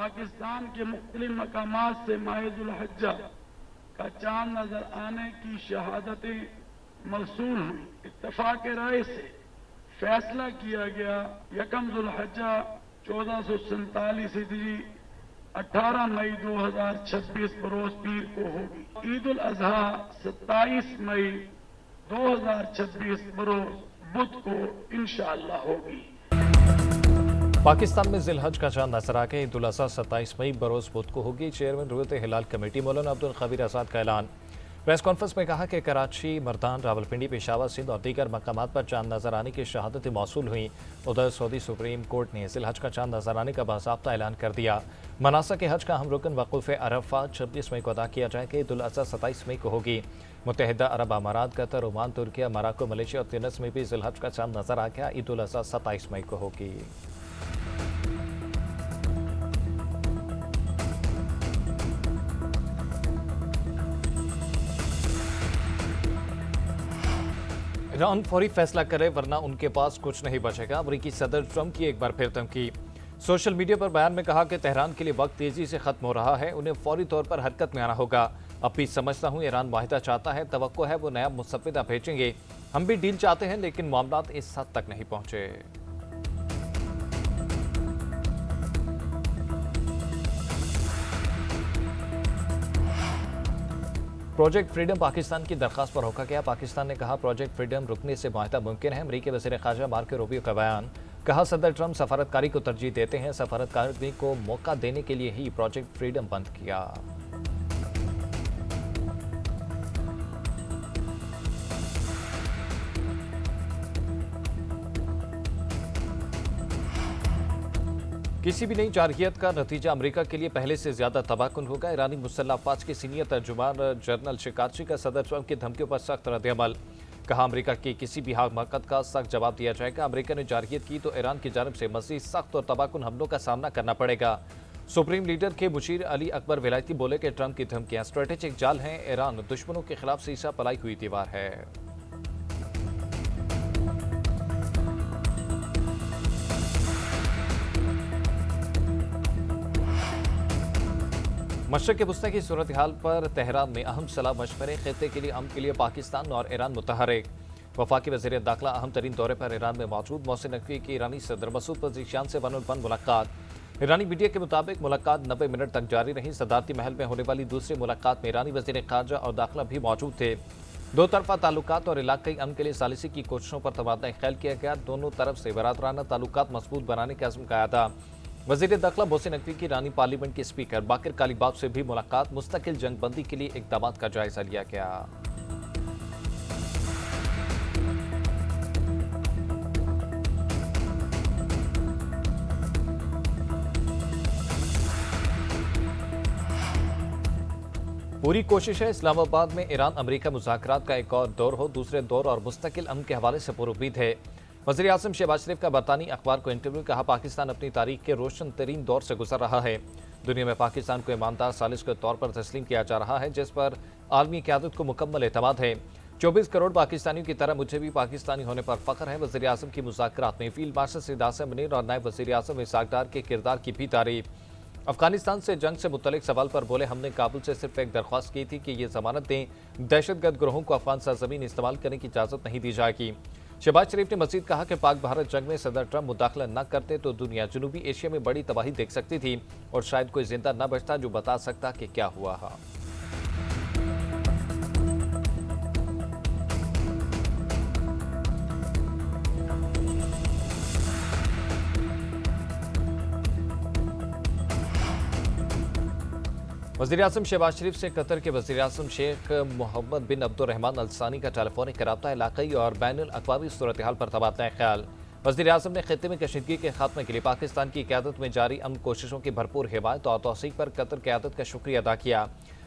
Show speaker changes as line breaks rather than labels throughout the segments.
पाकिस्तान के मुख्तलिफ मकामात से माह जुल्हिज्जा का चांद नजर आने की शहादतें मौसूल हुई। इत्तफाक राय से फैसला किया गया यकम जुल्हिज्जा 1447 हिजरी 18 मई 2026 बरोज पीर को होगी। ईद उल अजहा 27 मई 2026 बरोज बुध को इंशाअल्लाह होगी।
पाकिस्तान में जिलहज का चांद नजर आ गया। ईद उल अजहा 27 मई बरोज बुध को होगी। चेयरमैन रुयत हिलाल कमेटी मौलाना अब्दुल खबीर आजाद का ऐलान। प्रेस कॉन्फ्रेंस में कहा कि कराची, मर्दान, रावलपिंडी, पेशावर, सिंध और दीगर मकामात पर चांद नजर आने की शहादतें मौसूल हुई। उधर सऊदी सुप्रीम कोर्ट ने जिलहज का चांद नजर आने का बाज़ाब्ता ऐलान कर दिया। मनासिक हज का अहम रुकन वक़ूफ़ अरफ़ात 26 मई को अदा किया जाएगा। ईद उल अजहा 27 मई को होगी। मुत्तहिदा अरब अमारात, Qatar, Oman, Türkiye, Morocco, Malaysia और तुनिस में भी जिलहज का चांद नजर आ गया। ईद उल अजहा 27 मई को होगी। ईरान फौरी फैसला करे वरना उनके पास कुछ नहीं बचेगा। अमेरिकी सदर ट्रंप की एक बार फिर धमकी। सोशल मीडिया पर बयान में कहा कि तेहरान के लिए वक्त तेजी से खत्म हो रहा है, उन्हें फौरी तौर पर हरकत में आना होगा। अब भी समझता हूं ईरान माहिदा चाहता है, तवक्को है वो नया मुसव्विदा भेजेंगे। हम भी डील चाहते हैं लेकिन मामलात इस हद तक नहीं पहुंचे। प्रोजेक्ट फ्रीडम पाकिस्तान की दरखास्त पर रोका गया। पाकिस्तान ने कहा प्रोजेक्ट फ्रीडम रुकने से माहिदा मुमकिन है। अमेरिकी वज़ीर ख़ारजा मार्को रूबियो का बयान। कहा सदर ट्रंप सफारतकारी को तरजीह देते हैं, सफारतकारी को मौका देने के लिए ही प्रोजेक्ट फ्रीडम बंद किया। किसी भी नई जारहियत का नतीजा अमेरिका के लिए पहले से ज्यादा तबाहकुन होगा। ईरानी मुसल्लह अफवाज के सीनियर तर्जुमान जनरल शिकारची का सदर ट्रंप की धमकियों पर सख्त रद्द-ए-अमल। कहा अमेरिका की किसी भी हरकत का सख्त जवाब दिया जाएगा। अमेरिका ने जारहियत की तो ईरान की जानिब से मज़ीद सख्त और तबाहकुन हमलों का सामना करना पड़ेगा। सुप्रीम लीडर के मुशीर अली अकबर विलायती बोले कि ट्रंप की धमकियां स्ट्रेटेजिक जाल हैं। ईरान दुश्मनों के खिलाफ सीसा पलाई हुई दीवार है। मशरक़ वस्ती की सूरत हाल पर तेहरान में अहम सलाह मशवरे। खित्ते के लिए अमन के लिए पाकिस्तान और ईरान मुतहरिक। वफाकी वज़ीर दाखिला अहम तरीन दौरे पर ईरान में मौजूद। मोहसिन नकवी की ईरानी सदर मसूद पज़ेशियान से 1-on-1 मुलाकात। ईरानी मीडिया के मुताबिक मुलाकात 90 मिनट तक जारी रही। सदारती महल में होने वाली दूसरी मुलाकात में ईरानी वज़ीर ख़ारजा और दाखिला भी मौजूद थे। दो तरफा ताल्लुकात और इलाक़ाई अमन के लिए सालिसी की कोशिशों पर तबादला ख्याल किया गया। दोनों तरफ से बरादराना ताल्लुकात मजबूत बनाने के अज़्म का अदा। वज़ीर दाखिला मोहसिन नकवी की ईरानी पार्लियामेंट के स्पीकर बाकिर कालीबाफ से भी मुलाकात। मुस्तकिल जंगबंदी के लिए इक़दामात का जायजा लिया गया। पूरी कोशिश है इस्लामाबाद में ईरान अमेरिका मुज़ाकरात का एक और दौर हो। दूसरे दौर और मुस्तकिल अमन के हवाले से पुरुमीद है। वज़ीर आज़म शहबाज शरीफ का बरतानी अखबार को इंटरव्यू। कहा पाकिस्तान अपनी तारीख के रोशन तरीन दौर से गुजर रहा है। दुनिया में पाकिस्तान को ईमानदार सालिस के तौर पर तस्लीम किया जा रहा है, जिस पर आलमी क़यादत को मुकम्मल एतमाद है। 24 करोड़ पाकिस्तानियों की तरह मुझे भी पाकिस्तानी होने पर फ़ख्र है। वज़ीर आज़म की मुज़ाकरात में फील्ड मार्शल सैयद आसिम मुनीर और नायब वज़ीर आज़म इसहाक डार के किरदार की भी तारीफ। अफगानिस्तान से जंग से मुतल्लिक सवाल पर बोले हमने काबुल से सिर्फ एक दरख्वास्त की थी कि ये जमानत दें, दहशतगर्द ग्रोहों को अफगान सरजमीन इस्तेमाल करने की इजाज़त नहीं दी जाएगी। शहबाज शरीफ ने मजीद कहा कि पाक भारत जंग में सदर ट्रंप मुदाखला न करते तो दुनिया जनूबी एशिया में बड़ी तबाही देख सकती थी और शायद कोई जिंदा न बचता जो बता सकता कि क्या हुआ है। वज़ीर-ए-आज़म शहबाज शरीफ से कतर के वज़ीर-ए-आज़म शेख मोहम्मद बिन अब्दुर्रहमान अल सानी का टेलीफोनिक रब्ता इलाक़ाई और बैनुल अक़वामी सूरत हाल पर तबादला ख्याल। वज़ीर-ए-आज़म ने खित्ते में कशीदगी के खात्मे के लिए पाकिस्तान की क़यादत में जारी अमन कोशिशों की भरपूर हिमायत और तौसीक़ पर कतर क़यादत का शुक्रिया अदा किया।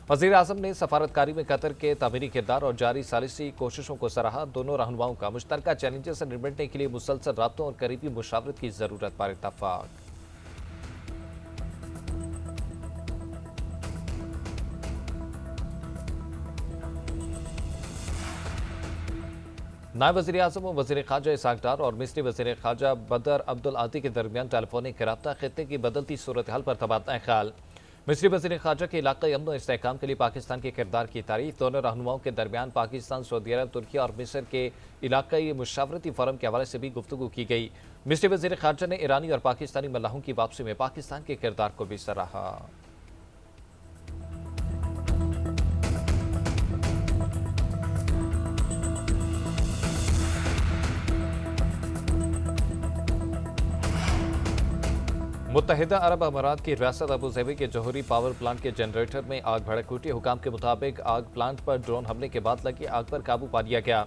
वज़ीर-ए-आज़म ने सफारतकारी में कतर के तामीरी किरदार और जारी सालिसी कोशिशों को सराहा। दोनों रहनुमाओं का मुश्तरका चैलेंजेस से निपटने के लिए मुसलसल राब्तों और करीबी मुशावरत की ज़रूरत पर इत्तफ़ाक़। नायब वज़ीर आज़म व वज़ीर ख़ारजा इसहाक़ डार और मिस्री वज़ीर ख़ारजा बदर अब्दुल आती के दरमियान टेलीफोनिक रब्ता खित्ते की बदलती सूरत हाल पर तबादला ख्याल। मिस्री वज़ीर ख़ारजा के इलाक़ाई अमन और इस्तेहकाम के लिए पाकिस्तान के किरदार की तारीफ। दोनों रहनुमाओं के दरमियान पाकिस्तान, सऊदी अरब, तुर्की और मिस्र के इलाक़ाई मुशावरती फ़ोरम के हवाले से भी गुफ्तगू की गई। मिस्री वज़ीर ख़ारजा ने ईरानी और पाकिस्तानी मल्लाहों की वापसी में पाकिस्तान के किरदार को भी सराहा। मुत्तहिदा अरब अमारात की रियासत अबू धाबी के जौहरी पावर प्लांट के जनरेटर में आग भड़क उठी। हुकाम के मुताबिक आग प्लांट पर ड्रोन हमले के बाद लगी आग पर काबू पा लिया गया।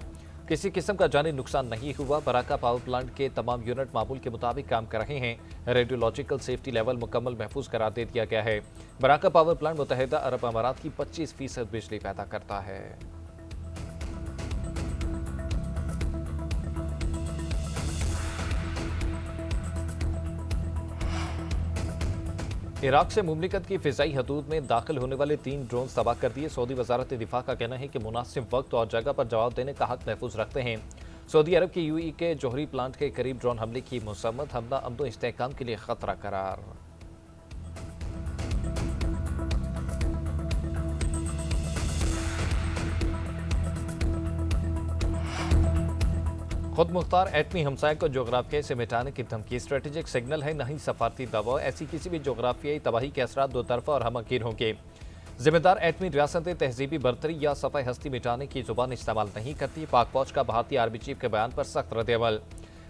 किसी किस्म का जानी नुकसान नहीं हुआ। बराका पावर प्लांट के तमाम यूनिट मामूल के मुताबिक काम कर रहे हैं। रेडियोलॉजिकल सेफ्टी लेवल मुकम्मल महफूज करार दे दिया गया है। बराका पावर प्लांट मुत्तहिदा अरब अमारात की 25% बिजली पैदा करता है। इराक से मुमलिकत की फ़िज़ाई हदूद में दाखिल होने वाले 3 ड्रोन तबाह कर दिए। सऊदी वज़ारत दिफा का कहना है कि मुनासिब वक्त और जगह पर जवाब देने का हक महफूज रखते हैं। सऊदी अरब की यूएई के जौहरी प्लांट के करीब ड्रोन हमले की मुसम्मत। हमला अमन इस्तेहकाम के लिए खतरा करार। खुद मुख्तार एटमी हमसाय को जोग्राफिया से मिटाने की धमकी स्ट्रेटेजिक सिग्नल है, नहीं सफारती दबाव। ऐसी किसी भी जोग्राफियाई तबाही के असरात दो तरफा और हमअकीर होंगे। जिम्मेदार एटमी रियासतें तहजीबी बर्तरी या सफ़ाई हस्ती मिटाने की जुबान इस्तेमाल नहीं करती। पाक फौज का भारतीय आर्मी चीफ के बयान पर सख्त रद्द-ए-अमल।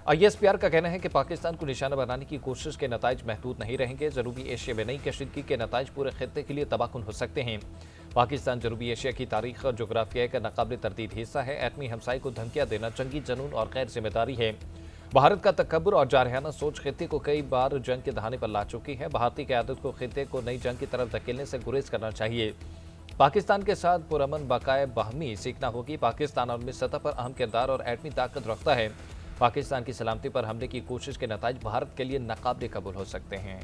ISPR का कहना है कि पाकिस्तान को निशाना बनाने की कोशिश के नताइज महदूद नहीं रहेंगे। जनूबी एशिया में नई कशीदगी के नताइज पूरे खित्ते के लिए तबाहकुन हो सकते हैं। पाकिस्तान जनूबी एशिया की तारीख और जोग्राफिया का नाकाबिल तरदीद हिस्सा है। एटमी हमसाई को धमकियां देना जंगी जनून और गैर जिम्मेदारी है। भारत का तकब्बुर और जारहाना सोच खित्ते को कई बार जंग के दहाने पर ला चुकी है। भारतीय क़यादत को खित्ते को नई जंग की तरफ धकेलने से गुरेज करना चाहिए। पाकिस्तान के साथ पुरअमन बकाए बाहमी सीखना होगी। पाकिस्तान आलमी सतह पर अहम किरदार और एटमी ताकत रखता है। पाकिस्तान की सलामती पर हमले की कोशिश के नताइज भारत के लिए नाकाबिल कबूल हो सकते हैं।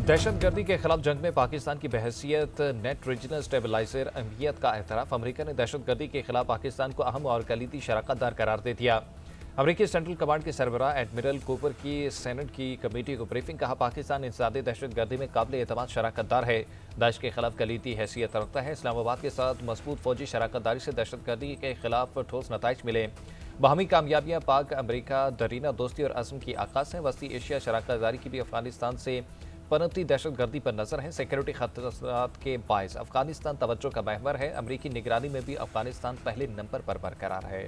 दहशतगर्दी के खिलाफ जंग में पाकिस्तान की बहैसियत नेट रीजनल स्टेबलाइजर अहमियत का एतराफ़। अमेरिका ने दहशतगर्दी के खिलाफ पाकिस्तान को अहम और कलीदी शराकतदार करार दे दिया। अमेरिकी सेंट्रल कमांड के सरबराह एडमिरल कूपर की सेनेट की कमेटी को ब्रीफिंग। कहा, पाकिस्तान इंसदादी दहशतगर्दी में काबिल एतमाद शराकतदार है। दाइश के खिलाफ कलीदी हैसियत रखता है। इस्लामाबाद के साथ मजबूत फौजी शराकतदारी से दहशतगर्दी के खिलाफ ठोस नताइज मिले। बाहमी कामयाबियाँ पाक अमेरिका दरीना दोस्ती और अज़्म की आगाज़ हैं। वस्ती एशिया शराकतदारी की भी अफगानिस्तान से पनपती दहशतगर्दी पर नजर है। सिक्योरिटी खतरात के बायस अफगानिस्तान तवज्जो का महवर है। अमेरिकी निगरानी में भी अफगानिस्तान पहले नंबर पर बरकरार है।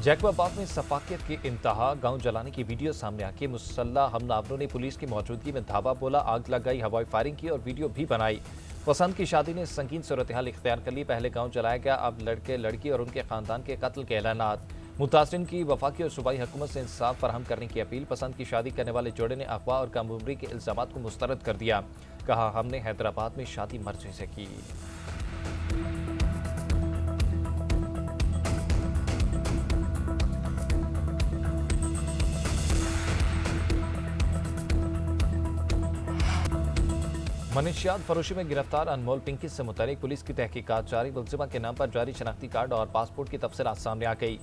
जैकबाबाद में सफाकियत की इंतहा। गांव जलाने की वीडियो सामने आके मुसल्लह हमलावरों ने पुलिस की मौजूदगी में धावा बोला, आग लगाई, हवाई फायरिंग की और वीडियो भी बनाई। पसंद की शादी ने संगीन सूरत हाल इख्तियार कर ली। पहले गांव जलाया गया, अब लड़के लड़की और उनके खानदान के कत्ल के ऐलानात। मुतासिरीन की वफाकी और सूबाई हुकूमत से इंसाफ फराहम करने की अपील। पसंद की शादी करने वाले जोड़े ने अगवा और कम उम्री के इल्जामात को मुस्तरद कर दिया। कहा, हमने हैदराबाद में शादी मर्जी से की। मनशियात फरोशी में गिरफ्तार अनमोल पिंकी से मुतल्लिक पुलिस की तहकीकात जारी। मुलजिमा के नाम पर जारी शनाख्ती कार्ड और पासपोर्ट की तफसीलात सामने आ गई।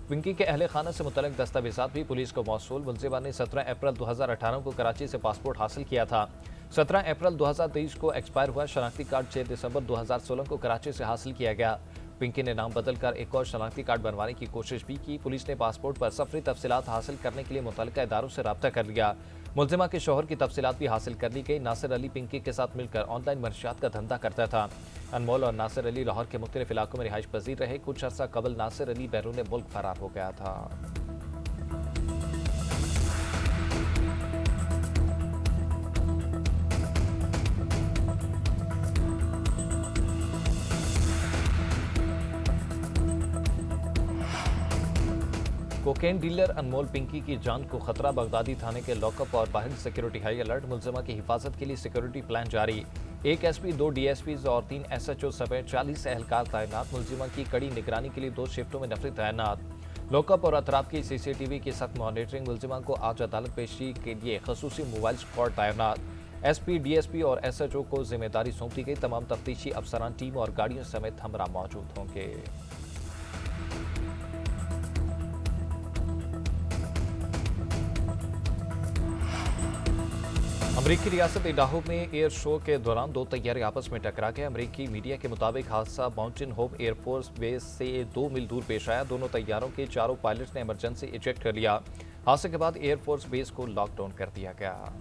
पिंकी के अहले खाना से मुतल्लिक दस्तावेजात भी पुलिस को मौसूल। मुलजिमा ने 17 अप्रैल 2018 को कराची से पासपोर्ट हासिल किया था। 17 अप्रैल 2023 को एक्सपायर हुआ शनाख्ती कार्ड 6 दिसंबर 2016 को कराची से हासिल किया गया। पिंकी ने नाम बदलकर एक और शनाख्ती कार्ड बनवाने की कोशिश भी की। पुलिस ने पासपोर्ट पर सफरी तफसीलात हासिल करने के लिए मुतल्लिका इदारों से रब्ता कर लिया। मुलजिमा के शोहर की तफसीलात भी हासिल कर ली गई। नासिर अली पिंकी के साथ मिलकर ऑनलाइन मनशियात का धंधा करता था। अनमोल और नासिर अली लाहौर के मुख्तलिफ इलाकों में रिहाइश पजीर रहे। कुछ अर्सा कबल नासिर अली बैरून मुल्क फरार हो गया था। कोकेन डीलर अनमोल पिंकी की जान को खतरा, बगदादी थाने के लॉकअप और बाहर सिक्योरिटी हाई अलर्ट, मुलजिमा की हिफाजत के लिए सिक्योरिटी प्लान जारी। 1 एसपी, 2 डीएसपीज और 3 एसएचओ समेत 40 एहलकार तैनात, मुलजिमा की कड़ी निगरानी के लिए 2 शिफ्टों में नफरी तैनात। लॉकअप और अतराफ की सीसीटीवी की सख्त मॉनिटरिंग, मुलजिमा को आज अदालत पेशी के लिए खसूसी मोबाइल स्क्वाड तैनात। एसपी, डीएसपी और एसएचओ को जिम्मेदारी सौंप दी गई। तमाम तफ्तीशी अफसरान टीम और गाड़ियों समेत हमरा मौजूद होंगे। अमरीकी रियासत इडाहो में एयर शो के दौरान 2 तैयारे आपस में टकरा गए। अमरीकी मीडिया के मुताबिक हादसा माउंटेन होप एयरफोर्स बेस से 2 मील दूर पेश आया। दोनों तैयारों के 4 पायलट्स ने इमरजेंसी इजेक्ट कर लिया। हादसे के बाद एयरफोर्स बेस को लॉकडाउन कर दिया गया।